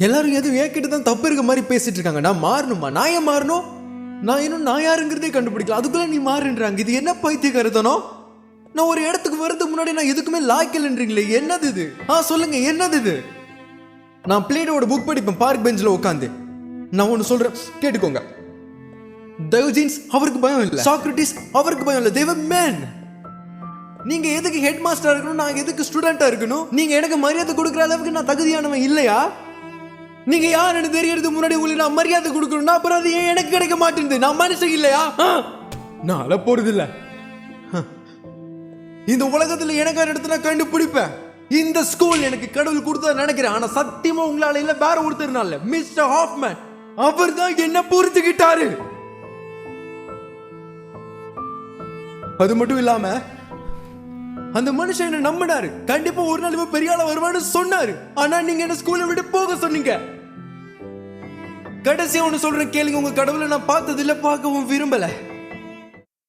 எல்லாரும் எதுவும் ஏக்கிட்டு தான் தப்பு இருக்க மாதிரி பேசிட்டு இருக்காங்க. நான் மாறணுமா? நான் ஏன் மாறணும்? நான் இன்னும் நான் யாருங்கிறதே கண்டுபிடிக்கல, அதுக்குள்ள நீ மாறுன்றாங்க. இது என்ன பைத்தியக்காரத்தனம்? நான் ஒரு இடத்துக்கு வரதுக்கு முன்னாடி நான் எதுக்குமே லாய்க்கலன்றீங்களே, என்னது இது? சொல்லுங்க, என்னது இது? நான் பிளேடோட புக் படிப்பேன் பார்க் பெஞ்சில் உட்காந்து. நான் ஒன்று சொல்றேன், கேட்டுக்கோங்க. டயோஜின்ஸ் அவருக்கு பயம் இல்லை, சாக்ரட்டிஸ் அவருக்கு பயம் இல்லை. they were men. நீங்க எதுக்கு ஹெட் மாஸ்டரா இருக்கணும், நான் எதுக்கு ஸ்டூடெண்டா இருக்கணும்? நீங்க எனக்கு மரியாதை கொடுக்குற அளவுக்கு நான் தகுதியானவன் இல்லையா? நீங்க யாருன்னு தெரியறதுக்கு முன்னாடி உங்களுக்கு நான் மரியாதை கொடுக்கணும்னா அப்புறம் அது ஏன் எனக்கு கிடைக்க மாட்டேங்குது? நான் மனுஷன் இல்லையா? நான் அழ போறது இல்ல. இந்த உலகத்துல எனக்கான இடத்துல நான் கண்டுபிடிப்பேன். இந்த ஸ்கூல் எனக்கு கடவுள் கொடுத்தா நினைக்கிறேன். ஆனா சத்தியமா உங்களால இல்ல, வேற ஒருத்தர்னால. மிஸ்டர் ஹாஃப்மேன் அவர் தான் என்ன புரிஞ்சுக்கிட்டாரு. அது மட்டும் இல்லாம அந்த மனுஷன் என்ன நம்பினாரு. கண்டிப்பா ஒரு நாள் இவன் பெரிய ஆளா வருவான்னு சொன்னாரு. ஆனா நீங்க என்ன ஸ்கூலை விட்டு போக சொன்னீங்க. கடைசியா ஒண்ணு சொல்றேன் கேளுங்க, உங்க கடவுளை நான் பார்த்தது இல்ல, பார்க்கவும் விரும்பல.